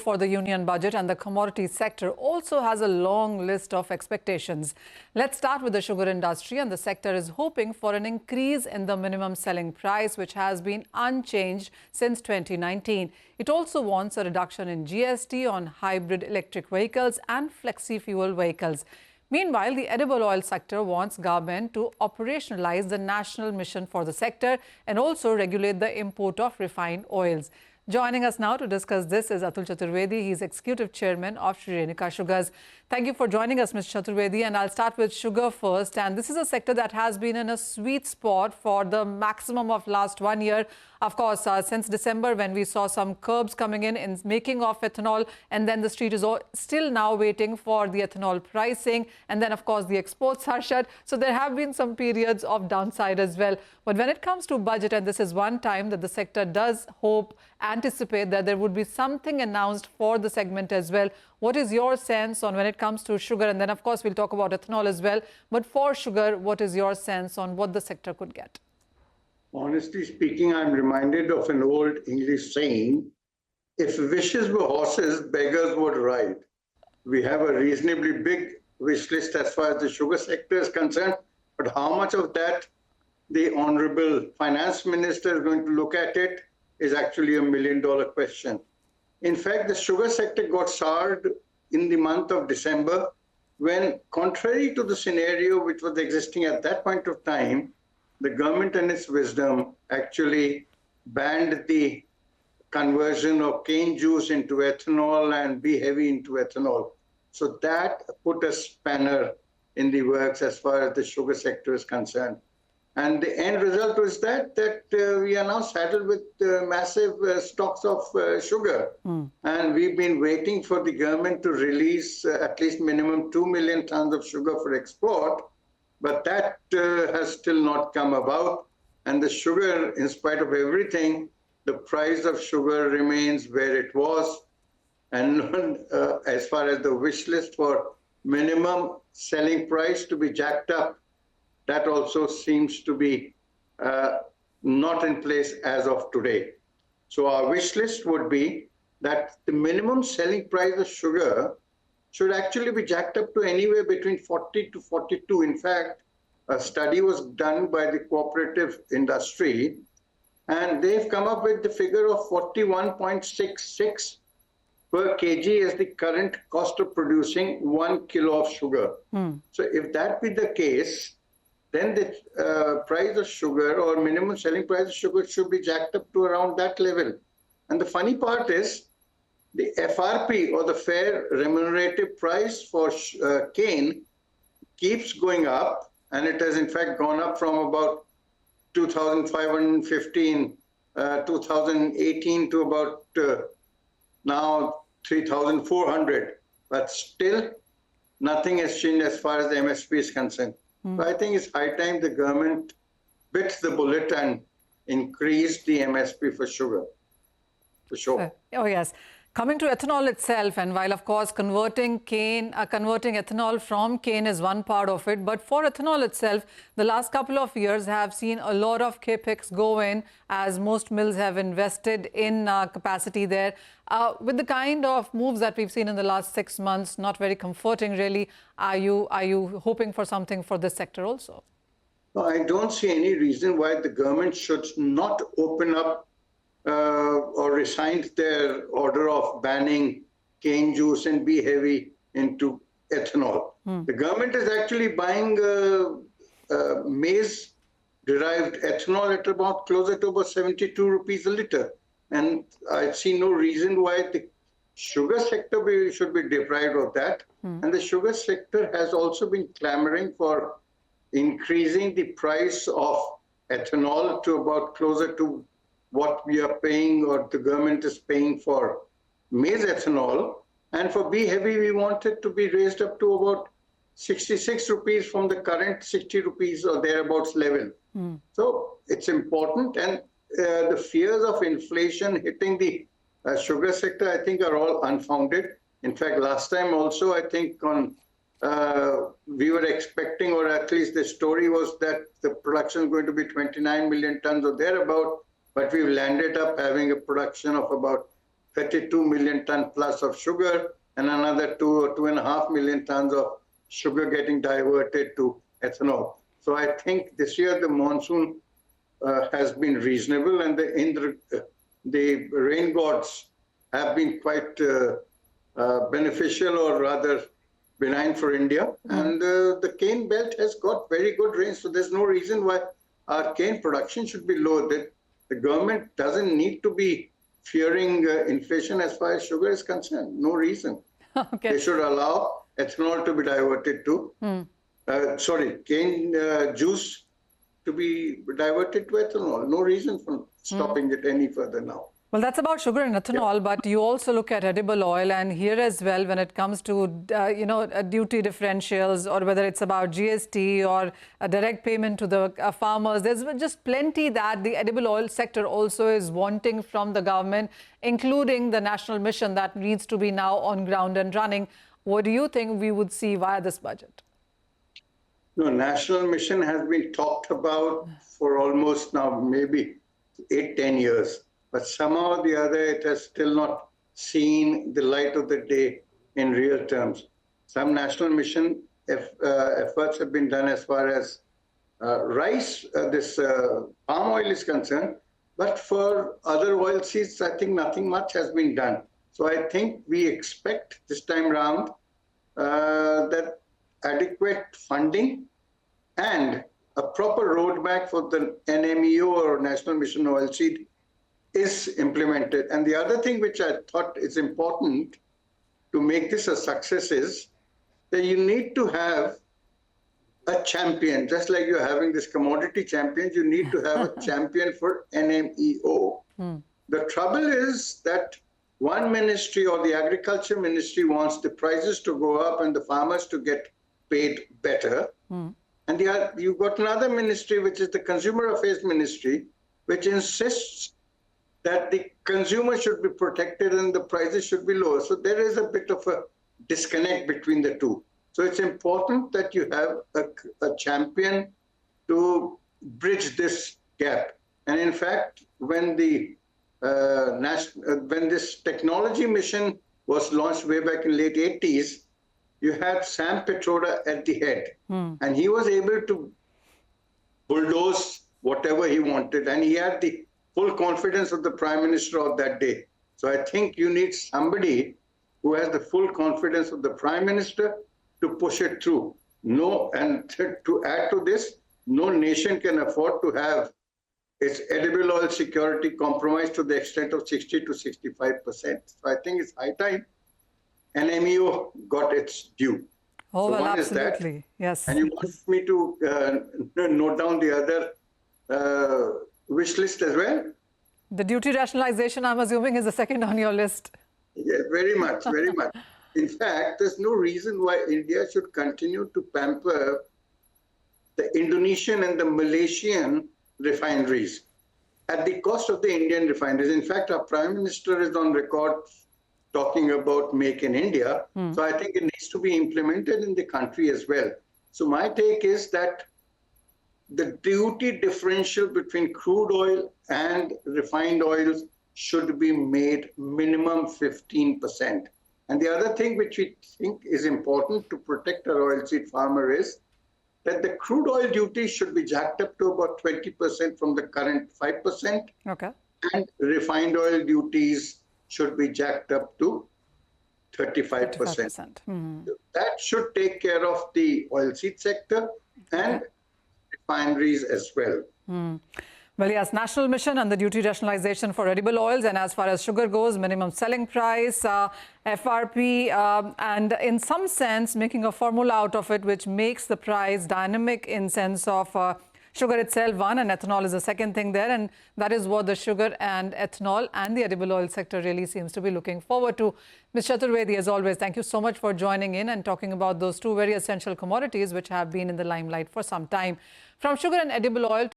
for the union budget, and the commodity sector also has a long list of expectations. Let's start with the sugar industry, and the sector is hoping for an increase in the minimum selling price, which has been unchanged since 2019. It also wants a reduction in GST on hybrid electric vehicles and flexi-fuel vehicles. Meanwhile, the edible oil sector wants government to operationalize the national mission for the sector and also regulate the import of refined oils. Joining us now to discuss this is Atul Chaturvedi. He is Executive Chairman of Shree Renuka Sugars. Thank you for joining us, Mr. Chaturvedi. And I'll start with sugar first. And this is a sector that has been in a sweet spot for the maximum of last 1 year. Of course, since December, when we saw some curbs coming in making of ethanol, and then the street is still now waiting for the ethanol pricing. And then, of course, the exports are shut. So there have been some periods of downside as well. But when it comes to budget, and this is one time that the sector does anticipate that there would be something announced for the segment as well. What is your sense on when it comes to sugar? And then, of course, we'll talk about ethanol as well. But for sugar, what is your sense on what the sector could get? Honestly speaking, I'm reminded of an old English saying, if wishes were horses, beggars would ride. We have a reasonably big wish list as far as the sugar sector is concerned, but how much of that the Honorable Finance Minister is going to look at it is actually $1 million question. In fact, the sugar sector got soured in the month of December when, contrary to the scenario which was existing at that point of time, the government in its wisdom actually banned the conversion of cane juice into ethanol and B-heavy into ethanol. So that put a spanner in the works as far as the sugar sector is concerned. And the end result was that we are now saddled with massive stocks of sugar. And we've been waiting for the government to release at least minimum 2 million tons of sugar for export. But that has still not come about. And the sugar, in spite of everything, the price of sugar remains where it was. And as far as the wish list for minimum selling price to be jacked up, that also seems to be not in place as of today. So our wish list would be that the minimum selling price of sugar should actually be jacked up to anywhere between 40 to 42. In fact, a study was done by the cooperative industry, and they've come up with the figure of 41.66 per kg as the current cost of producing 1 kilo of sugar. So if that be the case, then the price of sugar or minimum selling price of sugar should be jacked up to around that level. And the funny part is the FRP, or the fair remunerative price for cane, keeps going up, and it has in fact gone up from about 2,515, 2018 to about now 3,400. But still, nothing has changed as far as the MSP is concerned. So I think it's high time the government bit the bullet and increased the MSP for sugar, for sure. Oh, yes. Coming to ethanol itself, and while, of course, converting ethanol from cane is one part of it, but for ethanol itself, the last couple of years have seen a lot of capex go in, as most mills have invested in capacity there. With the kind of moves that we've seen in the last 6 months, not very comforting, really. Are you hoping for something for this sector also? No, I don't see any reason why the government should not open up or resigned their order of banning cane juice and B-heavy into ethanol. The government is actually buying maize-derived ethanol at about closer to about 72 rupees a litre. And I see no reason why the sugar sector should be deprived of that. And the sugar sector has also been clamoring for increasing the price of ethanol to about closer to what we are paying or the government is paying for maize ethanol. And for B-heavy, we want it to be raised up to about 66 rupees from the current 60 rupees or thereabouts level. So it's important, and the fears of inflation hitting the sugar sector, I think, are all unfounded. In fact, last time also, I think we were expecting, or at least the story was that the production is going to be 29 million tons or thereabout, but we've landed up having a production of about 32 million ton plus of sugar and another 2.5 million tons of sugar getting diverted to ethanol. So I think this year the monsoon has been reasonable, and the rain gods have been quite beneficial, or rather benign, for India. And the cane belt has got very good rain, so there's no reason why our cane production should be low. The government doesn't need to be fearing inflation as far as sugar is concerned. No reason. Okay. They should allow ethanol to be diverted to, cane juice to be diverted to ethanol. No reason for stopping it any further now. Well, that's about sugar and ethanol, but you also look at edible oil, and here as well, when it comes to, duty differentials, or whether it's about GST or a direct payment to the farmers, there's just plenty that the edible oil sector also is wanting from the government, including the national mission that needs to be now on ground and running. What do you think we would see via this budget? No, national mission has been talked about for almost now maybe 8-10 years. But somehow or the other, it has still not seen the light of the day in real terms. Some national mission efforts have been done as far as rice, palm oil is concerned. But for other oilseeds, I think nothing much has been done. So I think we expect this time round that adequate funding and a proper roadmap for the NMEO, or National Mission Oilseed, is implemented. And the other thing which I thought is important to make this a success is that you need to have a champion. Just like you're having this commodity champions, you need to have a champion for NMEO. The trouble is that one ministry, or the agriculture ministry, wants the prices to go up and the farmers to get paid better. And you've got another ministry, which is the Consumer Affairs Ministry, which insists that the consumer should be protected and the prices should be lower. So there is a bit of a disconnect between the two. So it's important that you have a champion to bridge this gap. And in fact, when when this technology mission was launched way back in late 80s, you had Sam Petroda at the head, and he was able to bulldoze whatever he wanted, and he had the full confidence of the Prime Minister of that day. So I think you need somebody who has the full confidence of the Prime Minister to push it through. And to add to this, no nation can afford to have its edible oil security compromised to the extent of 60 to 65%. So I think it's high time NMEO got its due. Oh, so well, one absolutely. Is that. Yes. And you want me to note down the other wish list as well? The duty rationalization, I'm assuming, is the second on your list. Yeah, very much, very much. In fact, there's no reason why India should continue to pamper the Indonesian and the Malaysian refineries at the cost of the Indian refineries. In fact, our Prime Minister is on record talking about Make in India. So I think it needs to be implemented in the country as well. So my take is that the duty differential between crude oil and refined oils should be made minimum 15%. And the other thing which we think is important to protect our oilseed farmer is that the crude oil duty should be jacked up to about 20% from the current 5%. Okay. And refined oil duties should be jacked up to 35%. That should take care of the oilseed sector and refineries as well. Well, yes, national mission and the duty rationalization for edible oils, and as far as sugar goes, minimum selling price, FRP, and in some sense making a formula out of it which makes the price dynamic in sense of sugar itself, one, and ethanol is the second thing there, and that is what the sugar and ethanol and the edible oil sector really seems to be looking forward to. Ms. Chaturvedi, as always, thank you so much for joining in and talking about those two very essential commodities which have been in the limelight for some time. From sugar and edible oil